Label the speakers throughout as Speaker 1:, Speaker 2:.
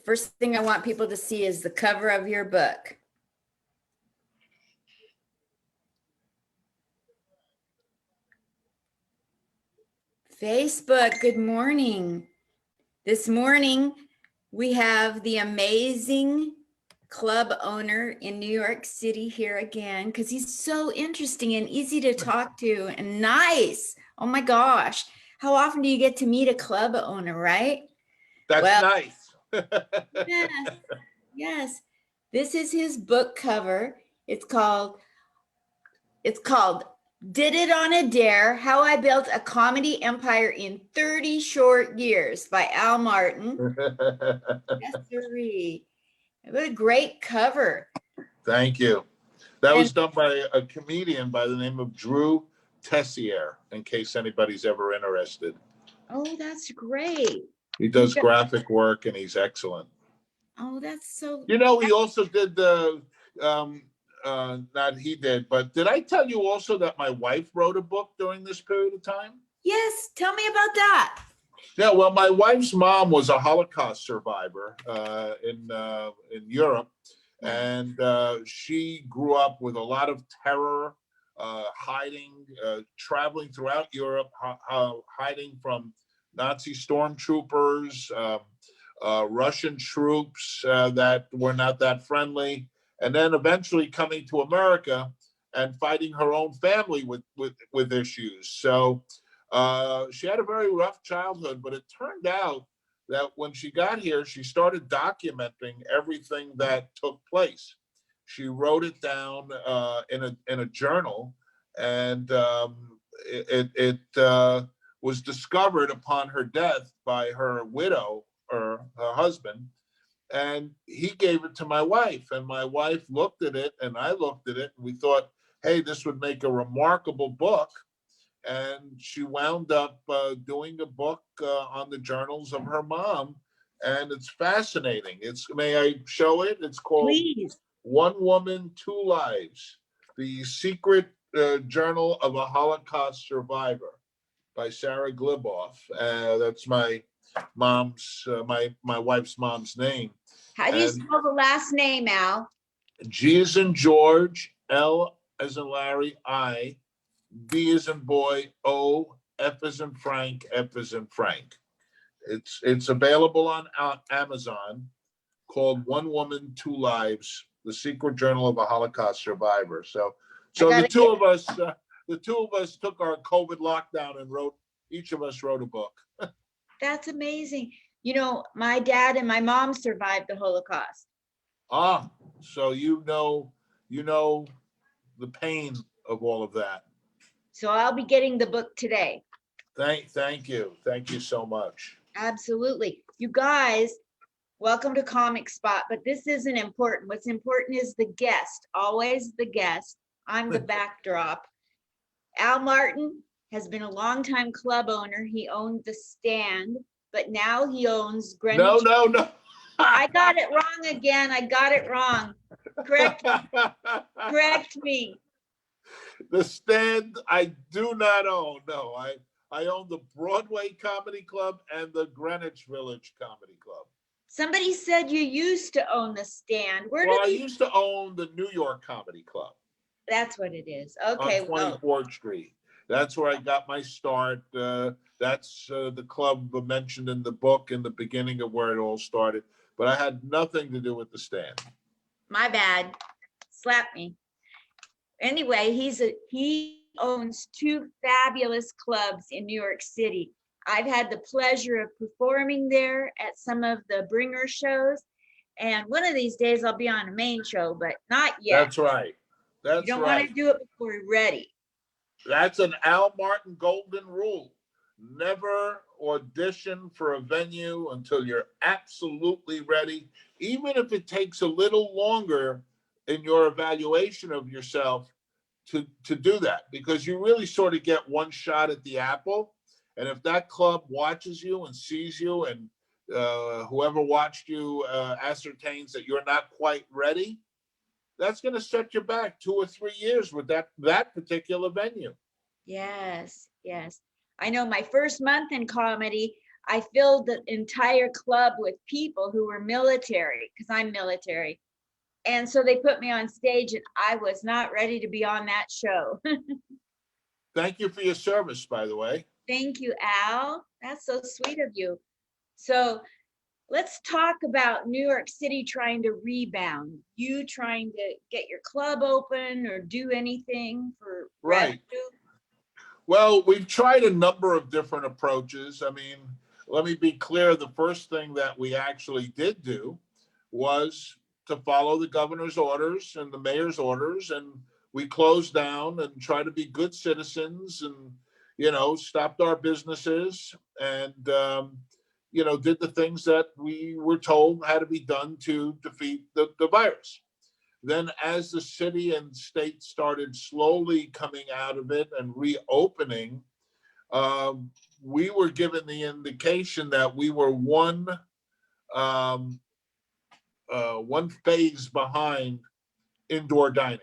Speaker 1: First thing I want people to see is the cover of your book. Facebook, good morning. This morning, we have the amazing club owner in New York City here again, because he's so interesting and easy to talk to and nice. Oh my gosh. How often do you get to meet a club owner, right?
Speaker 2: That's nice.
Speaker 1: Yes, yes. This is his book cover. It's called Did It on a Dare, How I Built a Comedy Empire in 30 Short Years by Al Martin. Yes, sirree. What a great cover.
Speaker 2: Thank you. That was done by a comedian by the name of Drew Tessier, in case anybody's ever interested.
Speaker 1: Oh, that's great.
Speaker 2: He does graphic work and he's excellent.
Speaker 1: Oh, that's so.
Speaker 2: You know, he also did the, not he did, but did I tell you also that my wife wrote a book during this period of time?
Speaker 1: Yes, tell me about that.
Speaker 2: Yeah, well, my wife's mom was a Holocaust survivor in Europe, and she grew up with a lot of terror, hiding, traveling throughout Europe, hiding from Nazi stormtroopers, Russian troops that were not that friendly, and then eventually coming to America and fighting her own family with issues. So she had a very rough childhood, but it turned out that when she got here, she started documenting everything that took place. She wrote it down in a journal, and it was discovered upon her death by her widow or her husband, and he gave it to my wife, and my wife looked at it and I looked at it, and we thought, hey, this would make a remarkable book. And she wound up doing a book on the journals of her mom, and it's fascinating. May I show it? It's called
Speaker 1: Please.
Speaker 2: One Woman, Two Lives, The Secret Journal of a Holocaust Survivor by Sarah Gliboff. That's my mom's, my wife's mom's name.
Speaker 1: How do you spell the last name, Al?
Speaker 2: G as in George, L as in Larry, I, B as in boy, O, F as in Frank, F as in Frank. It's available on Amazon, called One Woman, Two Lives, The Secret Journal of a Holocaust Survivor. So the two of us took our COVID lockdown and each of us wrote a book.
Speaker 1: That's amazing. You know, my dad and my mom survived the Holocaust.
Speaker 2: Ah, so you know the pain of all of that.
Speaker 1: So I'll be getting the book today.
Speaker 2: Thank you. Thank you so much.
Speaker 1: Absolutely. You guys, welcome to Comic Spot, but this isn't important. What's important is the guest, always the guest. I'm the backdrop. Al Martin has been a longtime club owner. He owned the Stand, but now he owns Greenwich.
Speaker 2: No.
Speaker 1: I got it wrong again. I got it wrong. Correct me.
Speaker 2: The Stand, I do not own. No, I own the Broadway Comedy Club and the Greenwich Village Comedy Club.
Speaker 1: Somebody said you used to own the Stand.
Speaker 2: I used to own the New York Comedy Club.
Speaker 1: That's what it is. Okay.
Speaker 2: On 24th Street. That's where I got my start. That's the club mentioned in the book in the beginning of where it all started. But I had nothing to do with the Stand.
Speaker 1: My bad. Slap me. Anyway, he owns two fabulous clubs in New York City. I've had the pleasure of performing there at some of the bringer shows. And one of these days I'll be on a main show, but not yet.
Speaker 2: That's right. You
Speaker 1: don't want to do it before you're ready.
Speaker 2: That's an Al Martin golden rule. Never audition for a venue until you're absolutely ready, even if it takes a little longer in your evaluation of yourself to do that, because you really sort of get one shot at the apple. And if that club watches you and sees you, and whoever watched you ascertains that you're not quite ready, that's going to set you back 2 or 3 years with that particular venue.
Speaker 1: Yes. I know my first month in comedy, I filled the entire club with people who were military, because I'm military. And so they put me on stage and I was not ready to be on that show.
Speaker 2: Thank you for your service, by the way.
Speaker 1: Thank you, Al. That's so sweet of you. So let's talk about New York City trying to rebound. You trying to get your club open or do anything for
Speaker 2: Right.
Speaker 1: revenue?
Speaker 2: Well, we've tried a number of different approaches. I mean, let me be clear. The first thing that we actually did do was to follow the governor's orders and the mayor's orders, and we closed down and tried to be good citizens, and stopped our businesses, and did the things that we were told had to be done to defeat the virus. Then, as the city and state started slowly coming out of it and reopening, um, we were given the indication that we were um, one phase behind indoor dining.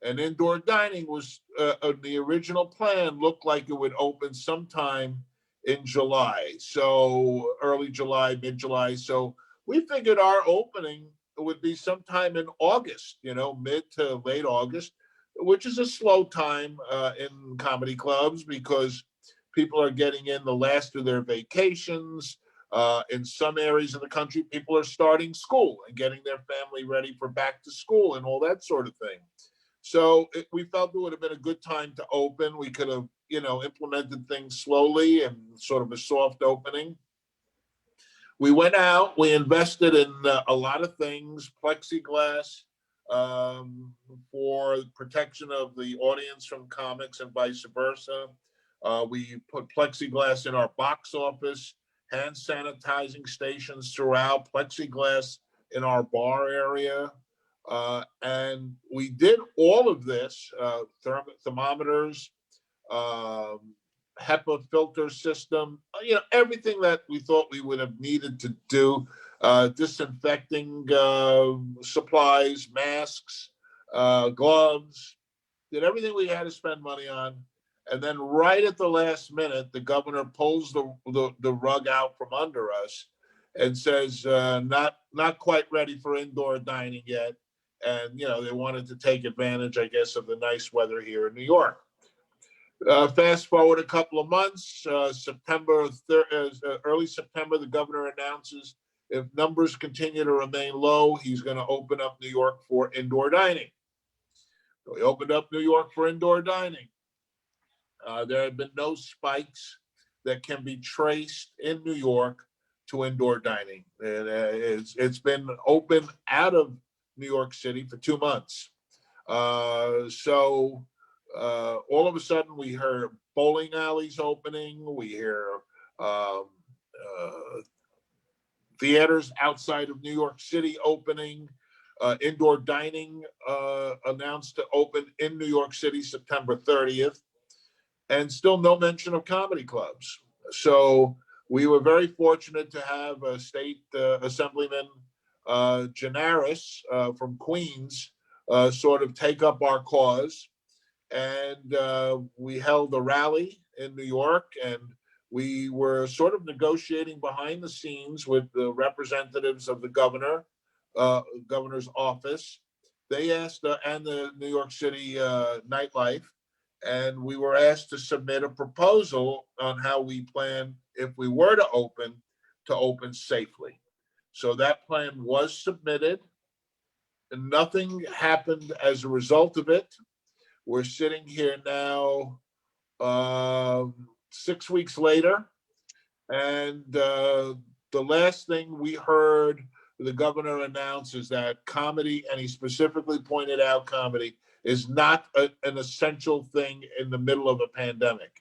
Speaker 2: And indoor dining was the original plan looked like it would open sometime in July. So early July, mid July. So we figured our opening would be sometime in August, mid to late August, which is a slow time in comedy clubs because people are getting in the last of their vacations. In some areas of the country, people are starting school and getting their family ready for back to school and all that sort of thing. So we felt it would have been a good time to open. We could have, implemented things slowly and sort of a soft opening. We went out, we invested in a lot of things, plexiglass um, for protection of the audience from comics and vice versa. We put plexiglass in our box office, hand sanitizing stations throughout, plexiglass in our bar area. And we did all of this, thermometers, um, HEPA filter system, everything that we thought we would have needed to do, disinfecting supplies, masks, gloves, did everything we had to spend money on. And then right at the last minute, the governor pulls the rug out from under us and says, not quite ready for indoor dining yet. And, they wanted to take advantage, I guess, of the nice weather here in New York. Fast forward a couple of months, early September, the governor announces if numbers continue to remain low, he's going to open up New York for indoor dining. So he opened up New York for indoor dining. There have been no spikes that can be traced in New York to indoor dining. It's been open out of New York City for 2 months. So all of a sudden we heard bowling alleys opening. We hear theaters outside of New York City opening. Indoor dining announced to open in New York City September 30th, and still no mention of comedy clubs. So we were very fortunate to have a state assemblyman, Janaris from Queens, sort of take up our cause. And we held a rally in New York, and we were sort of negotiating behind the scenes with the representatives of the governor's office. They asked, and the New York City nightlife, and we were asked to submit a proposal on how we plan, if we were to open safely. So that plan was submitted, and nothing happened as a result of it. We're sitting here now 6 weeks later, and the last thing we heard the governor announce is that comedy, and he specifically pointed out comedy, is not an essential thing in the middle of a pandemic.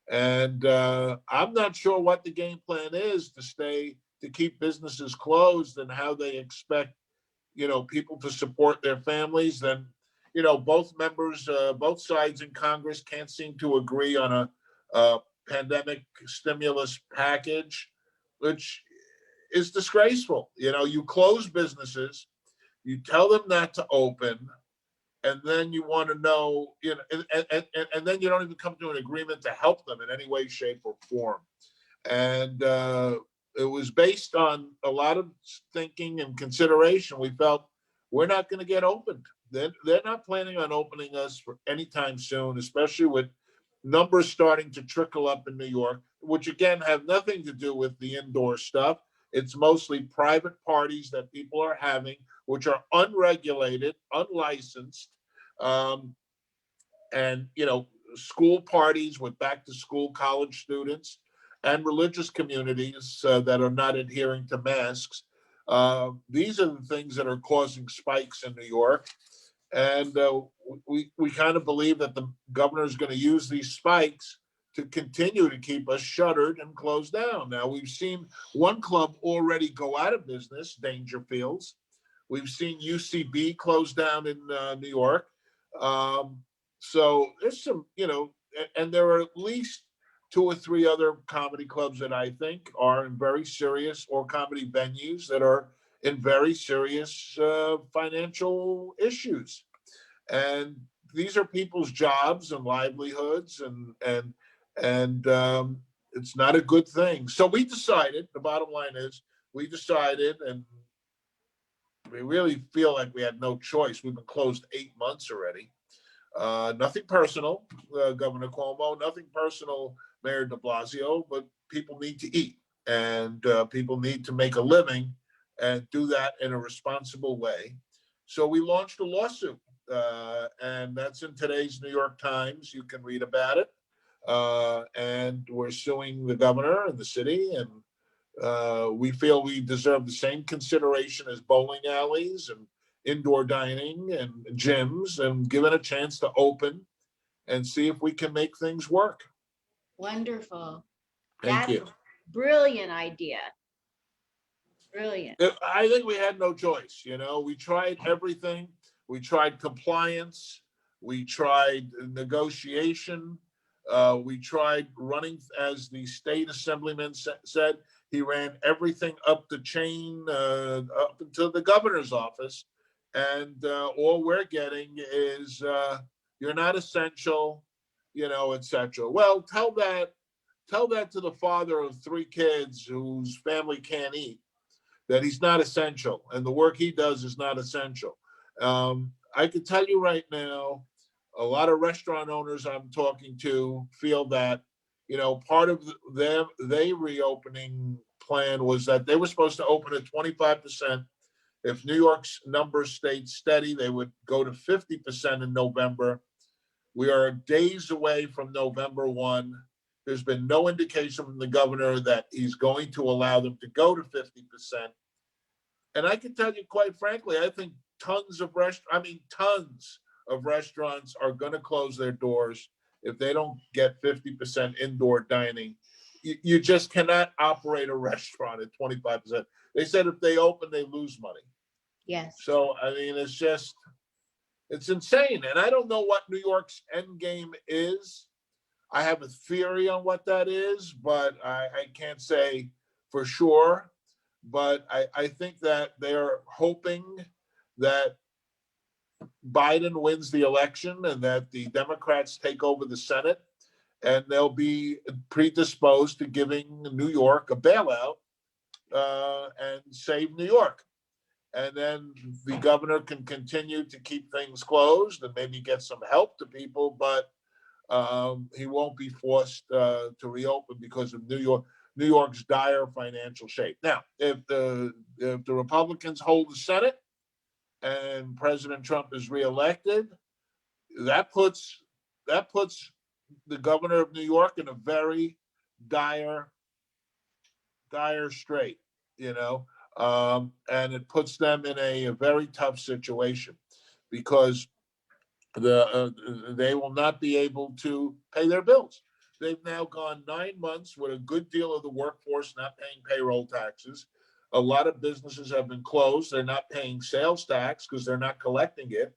Speaker 2: And I'm not sure what the game plan is to keep businesses closed and how they expect, people to support their families. Then, both sides in Congress can't seem to agree on a pandemic stimulus package, which is disgraceful. You close businesses, you tell them not to open, and then you want to know, and then you don't even come to an agreement to help them in any way, shape, or form. And it was based on a lot of thinking and consideration. We felt we're not going to get opened. They're not planning on opening us for anytime soon, especially with numbers starting to trickle up in New York, which again have nothing to do with the indoor stuff. It's mostly private parties that people are having, which are unregulated, unlicensed, um, and school parties with back to school college students and religious communities that are not adhering to masks. These are the things that are causing spikes in New York. And we kind of believe that the governor is going to use these spikes to continue to keep us shuttered and closed down. Now, we've seen one club already go out of business, Dangerfields. We've seen UCB close down in New York. Um, so there's some, and there are at least two or three other comedy clubs that I think are in very serious, or comedy venues that are in very serious financial issues. And these are people's jobs and livelihoods, and it's not a good thing. So we decided, the bottom line is, we decided, and we really feel like we had no choice. We've been closed 8 months already. Nothing personal, Governor Cuomo, nothing personal, Mayor de Blasio, but people need to eat, and people need to make a living and do that in a responsible way. So we launched a lawsuit, and that's in today's New York Times. You can read about it. And we're suing the governor and the city, and we feel we deserve the same consideration as bowling alleys and indoor dining and gyms, and given a chance to open and see if we can make things work.
Speaker 1: Wonderful.
Speaker 2: Thank
Speaker 1: That's
Speaker 2: you.
Speaker 1: a brilliant idea. Brilliant.
Speaker 2: I think we had no choice. We tried everything. We tried compliance. We tried negotiation. We tried running, as the state assemblyman said, he ran everything up the chain, up into the governor's office. And all we're getting is, you're not essential, etc. Well, tell that to the father of three kids whose family can't eat, that he's not essential, and the work he does is not essential. I can tell you right now, a lot of restaurant owners I'm talking to feel that, part of their reopening plan was that they were supposed to open at 25%. If New York's numbers stayed steady, they would go to 50% in November. We are days away from November 1. There's been no indication from the governor that he's going to allow them to go to 50%. And I can tell you, quite frankly, I think tons of restaurants are going to close their doors if they don't get 50% indoor dining. You just cannot operate a restaurant at 25%. They said if they open, they lose money.
Speaker 1: Yes.
Speaker 2: So, I mean, it's insane. And I don't know what New York's end game is. I have a theory on what that is, but I can't say for sure. But I think that they're hoping that Biden wins the election and that the Democrats take over the Senate, and they'll be predisposed to giving New York a bailout and save New York. And then the governor can continue to keep things closed and maybe get some help to people, but he won't be forced to reopen because of New York's dire financial shape. Now, if the Republicans hold the Senate and President Trump is reelected, that puts the governor of New York in a very dire strait, and it puts them in a very tough situation because they will not be able to pay their bills. They've now gone 9 months with a good deal of the workforce not paying payroll taxes. A lot of businesses have been closed. They're not paying sales tax because they're not collecting it.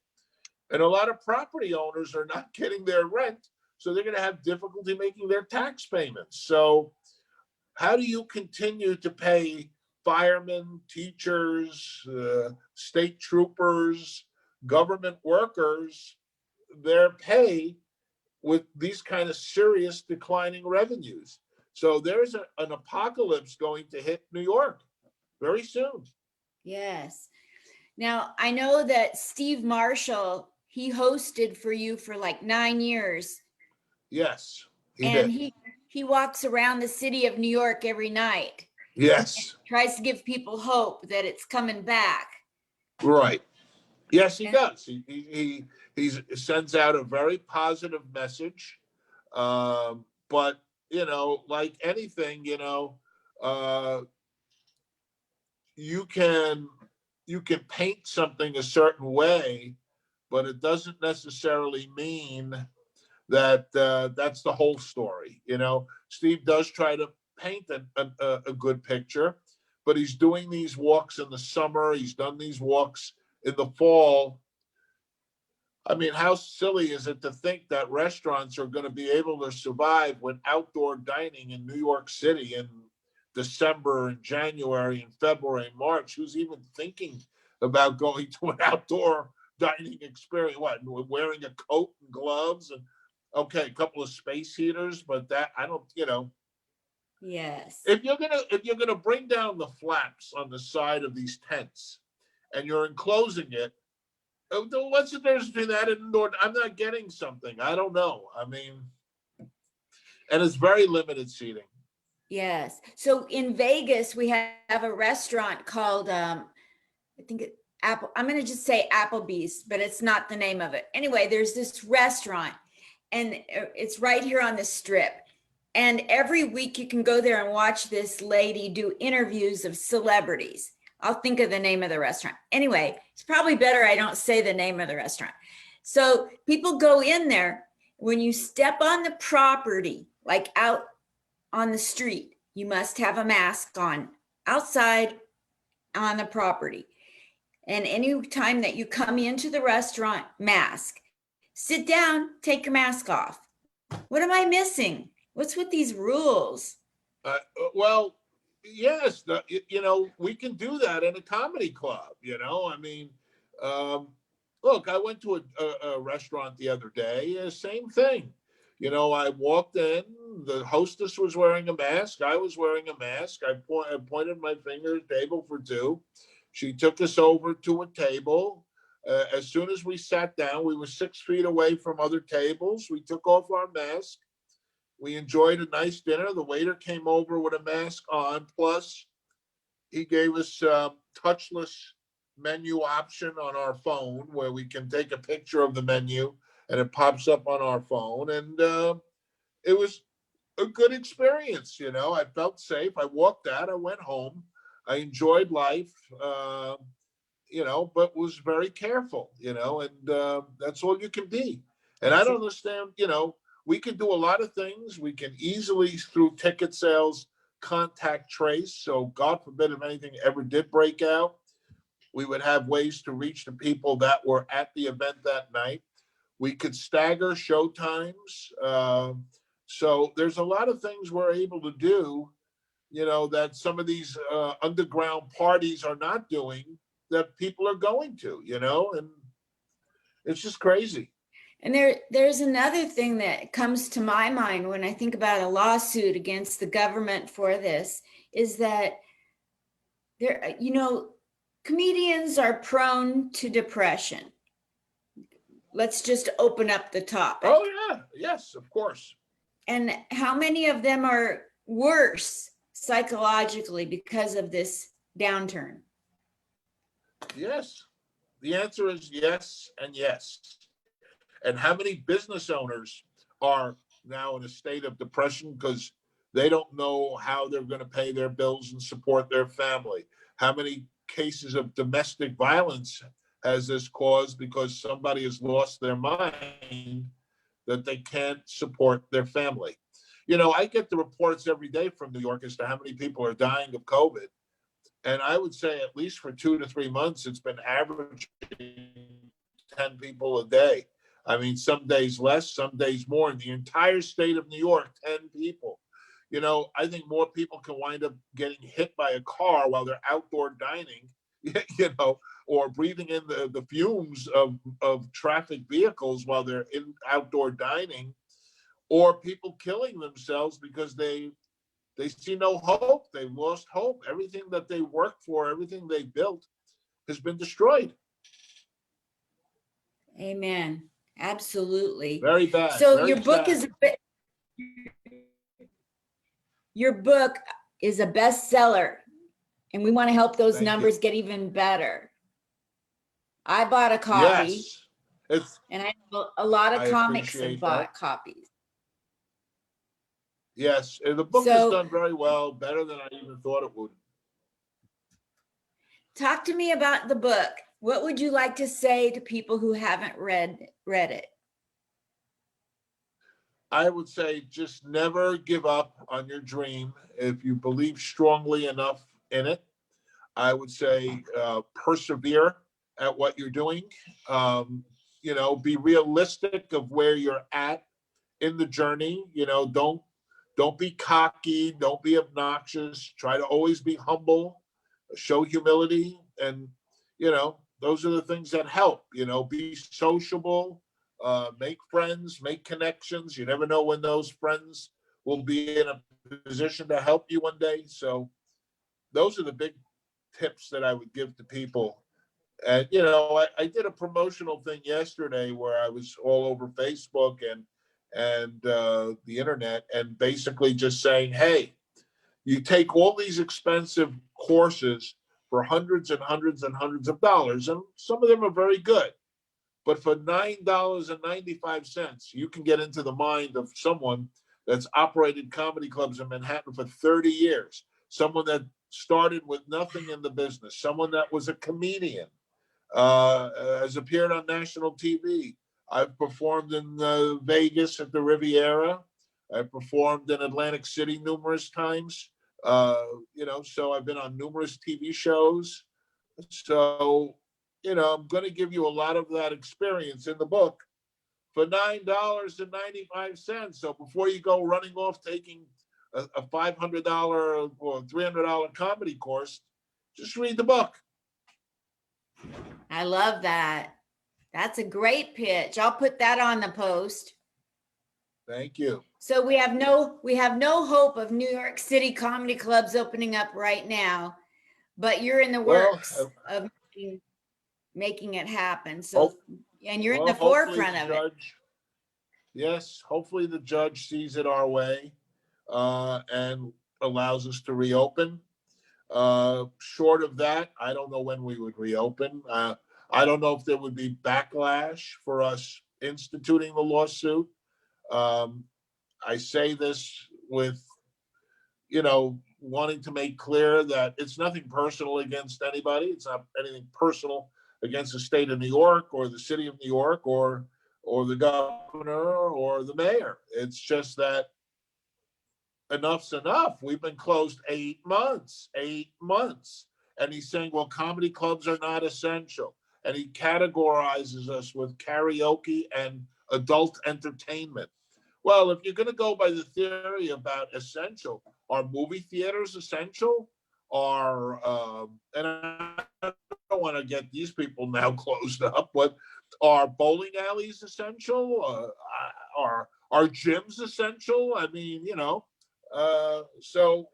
Speaker 2: And a lot of property owners are not getting their rent. So they're going to have difficulty making their tax payments. So how do you continue to pay firemen, teachers, state troopers, government workers their pay with these kind of serious declining revenues? So there's an apocalypse going to hit New York very soon.
Speaker 1: Yes. Now, I know that Steve Marshall, he hosted for you for like 9 years,
Speaker 2: Yes, he
Speaker 1: and
Speaker 2: did.
Speaker 1: he walks around the city of New York every night,
Speaker 2: Yes,
Speaker 1: tries to give people hope that it's coming back.
Speaker 2: right. Yes, he
Speaker 1: And
Speaker 2: does. He sends out a very positive message. But like anything, uh, you can paint something a certain way, but it doesn't necessarily mean that that's the whole story. Steve does try to paint a good picture, but he's doing these walks in the summer. He's done these walks in the fall. I mean, how silly is it to think that restaurants are going to be able to survive with outdoor dining in New York City in December and January and February and March? Who's even thinking about going to an outdoor dining experience? What, wearing a coat and gloves and okay, a couple of space heaters, but that I don't,
Speaker 1: yes,
Speaker 2: if you're gonna bring down the flaps on the side of these tents and you're enclosing it, what's the difference between that and indoor? I'm not getting something. I don't know. I mean, and it's very limited seating.
Speaker 1: yes. So in Vegas, we have a restaurant called, I think Apple, I'm going to just say Applebee's, but it's not the name of it. Anyway, there's this restaurant, and it's right here on the strip. And every week you can go there and watch this lady do interviews of celebrities. I'll think of the name of the restaurant. Anyway, it's probably better I don't say the name of the restaurant. So people go in there. When you step on the property, like out on the street, you must have a mask on outside on the property. And any time that you come into the restaurant, mask. Sit down, take your mask off. What am I missing? What's with these rules?
Speaker 2: Well, yes, we can do that in a comedy club. I mean, um, look, I went to a restaurant the other day. Same thing. I walked in. The hostess was wearing a mask. I was wearing a mask. I pointed my finger at table for two. She took us over to a table. As soon as we sat down, we were 6 feet away from other tables. We took off our mask. We enjoyed a nice dinner. The waiter came over with a mask on. Plus, he gave us a touchless menu option on our phone where we can take a picture of the menu and it pops up on our phone. And it was a good experience. I felt safe. I walked out. I went home. I enjoyed life. But was very careful, and that's all you can be. And I don't understand, we can do a lot of things. We can easily, through ticket sales, contact trace. So God forbid if anything ever did break out, we would have ways to reach the people that were at the event that night. We could stagger show times. So there's a lot of things we're able to do, that some of these underground parties are not doing that people are going to, and it's just crazy.
Speaker 1: And there's another thing that comes to my mind when I think about a lawsuit against the government for this, is that comedians are prone to depression. Let's just open up the topic.
Speaker 2: Oh yeah, yes, of course.
Speaker 1: And how many of them are worse psychologically because of this downturn?
Speaker 2: Yes. The answer is yes and yes. And how many business owners are now in a state of depression because they don't know how they're going to pay their bills and support their family? How many cases of domestic violence has this caused because somebody has lost their mind that they can't support their family? I get the reports every day from New York as to how many people are dying of COVID. And I would say at least for 2 to 3 months, it's been averaging 10 people a day. I mean, some days less, some days more. In the entire state of New York, 10 people. I think more people can wind up getting hit by a car while they're outdoor dining, or breathing in the fumes of traffic vehicles while they're in outdoor dining, or people killing themselves because they they see no hope. They've lost hope. Everything that they worked for, everything they built has been destroyed.
Speaker 1: Amen. Absolutely.
Speaker 2: Very bad.
Speaker 1: So
Speaker 2: Very sad.
Speaker 1: your book is a bestseller, and we want to help those
Speaker 2: Thank you.
Speaker 1: numbers get even better. I bought a copy,
Speaker 2: Yes,
Speaker 1: and I know a lot of
Speaker 2: I
Speaker 1: comics have
Speaker 2: appreciate
Speaker 1: bought
Speaker 2: that.
Speaker 1: copies.
Speaker 2: Yes, and the book has
Speaker 1: So
Speaker 2: done very well, better than I even thought it would.
Speaker 1: talk to me about the book. What would you like to say to people who haven't read it?
Speaker 2: I would say just never give up on your dream. If you believe strongly enough in it, I would say persevere at what you're doing. Be realistic of where you're at in the journey. Don't be cocky. Don't be obnoxious. Try to always be humble. Show humility, and those are the things that help. Be sociable. Make friends. Make connections. You never know when those friends will be in a position to help you one day. So those are the big tips that I would give to people. And I did a promotional thing yesterday where I was all over Facebook and the internet, and basically just saying, hey, you take all these expensive courses for hundreds and hundreds and hundreds of dollars, and some of them are very good. But for $9.95, you can get into the mind of someone that's operated comedy clubs in Manhattan for 30 years, someone that started with nothing in the business, someone that was a comedian, has appeared on national TV. I've performed in Vegas at the Riviera. I've performed in Atlantic City numerous times. So I've been on numerous TV shows. So, I'm going to give you a lot of that experience in the book for $9.95. So before you go running off taking a $500 or $300 comedy course, just read the book.
Speaker 1: I love that. That's a great pitch. I'll put that on the post.
Speaker 2: Thank you.
Speaker 1: So we have no hope of New York City comedy clubs opening up right now, but you're in the works of making it happen. So, and you're in the forefront of it.
Speaker 2: Yes, hopefully the judge sees it our way and allows us to reopen. Short of that, I don't know when we would reopen. I don't know if there would be backlash for us instituting the lawsuit. I say this with, wanting to make clear that it's nothing personal against anybody. It's not anything personal against the state of New York or the city of New York or the governor or the mayor. It's just that enough's enough. We've been closed 8 months. And he's saying, well, comedy clubs are not essential. And he categorizes us with karaoke and adult entertainment. Well, if you're going to go by the theory about essential, are movie theaters essential? And I don't want to get these people now closed up, but are bowling alleys essential? Are gyms essential? I mean, so,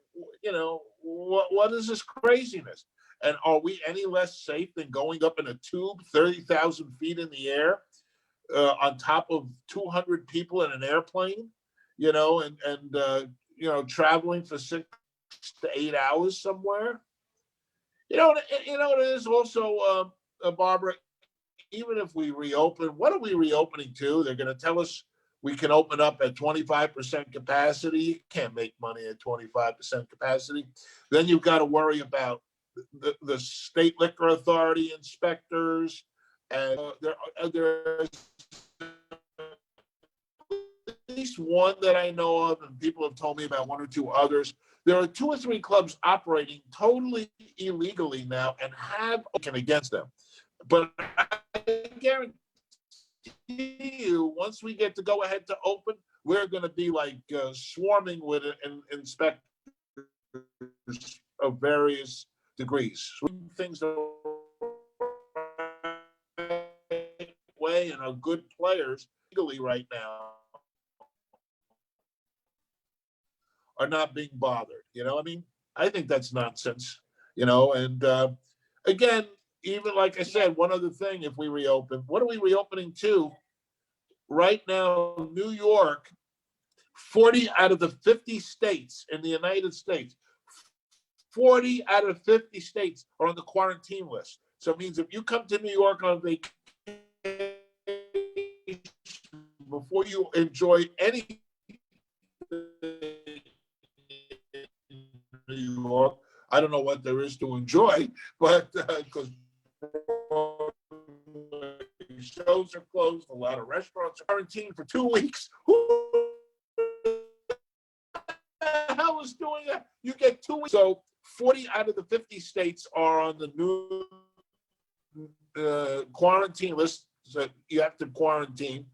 Speaker 2: what is this craziness? And are we any less safe than going up in a tube 30,000 feet in the air on top of 200 people in an airplane, and traveling for 6 to 8 hours somewhere? It is also, Barbara, even if we reopen, what are we reopening to? They're going to tell us we can open up at 25% capacity. You can't make money at 25% capacity. Then you've got to worry about the state liquor authority inspectors. And there's at least one that I know of, and people have told me about one or two others. There are 2 or 3 clubs operating totally illegally now and have taken against them. But I guarantee you, once we get to go ahead to open, we're going to be like swarming with inspectors of various degrees. Things the way and are good players legally right now are not being bothered. You know, I mean, I think that's nonsense, you know, and again, even like I said, one other thing, if we reopen, what are we reopening to? Right now, New York, 40 out of the 50 states in the United States, 40 out of 50 states are on the quarantine list. So it means if you come to New York on vacation, before you enjoy anything in New York, I don't know what there is to enjoy, but because shows are closed, a lot of restaurants are quarantined for 2 weeks. Who the hell is doing that? You get 2 weeks. So 40 out of the 50 states are on the new quarantine list. So you have to quarantine.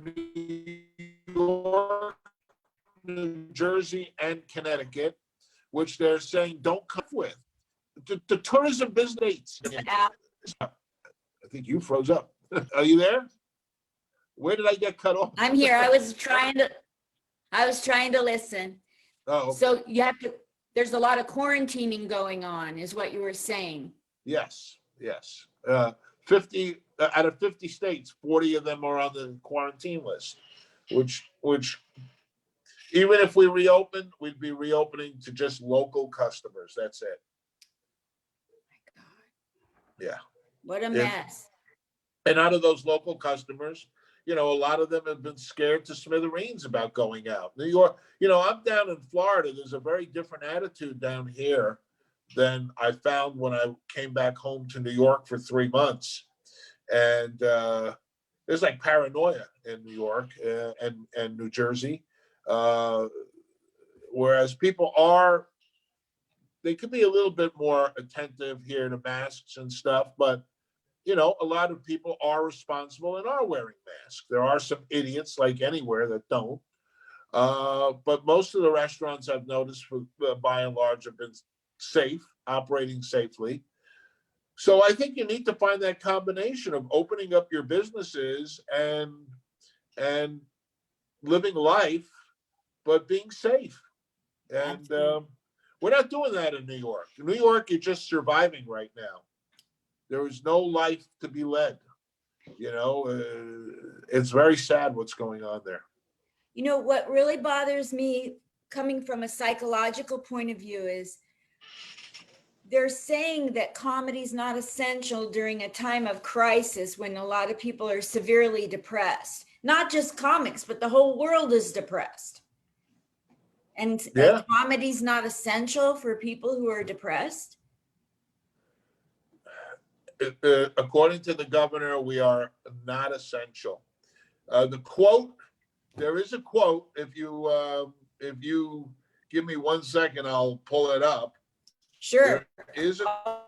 Speaker 2: New York, New Jersey, and Connecticut, which they're saying don't come with. The tourism business. I think you froze up. Are you there? Where did I get cut off?
Speaker 1: I'm here. I was trying to listen.
Speaker 2: Oh, okay.
Speaker 1: So you have to, there's a lot of quarantining going on, is what you were saying.
Speaker 2: Yes, yes. 50 out of 50 states, 40 of them are on the quarantine list, which even if we reopen, we'd be reopening to just local customers. That's it.
Speaker 1: My God.
Speaker 2: Yeah.
Speaker 1: What a mess.
Speaker 2: And out of those local customers, you know, a lot of them have been scared to smithereens about going out. New York, you know, I'm down in Florida. There's a very different attitude down here than I found when I came back home to New York for 3 months. And there's like paranoia in New York and New Jersey. Whereas people they could be a little bit more attentive here to masks and stuff, but you know, a lot of people are responsible and are wearing masks. There are some idiots like anywhere that don't. But most of the restaurants I've noticed, by and large, have been safe, operating safely. So I think you need to find that combination of opening up your businesses and living life, but being safe. And we're not doing that in New York. In New York, you're just surviving right now. There is no life to be led. You know, it's very sad what's going on there.
Speaker 1: You know, what really bothers me coming from a psychological point of view is they're saying that comedy is not essential during a time of crisis when a lot of people are severely depressed. Not just comics, but the whole world is depressed. And comedy's not essential for people who are depressed.
Speaker 2: According to the governor, we are not essential. The quote, there is a quote. If you give me 1 second, I'll pull it up.
Speaker 1: Sure.
Speaker 2: There is a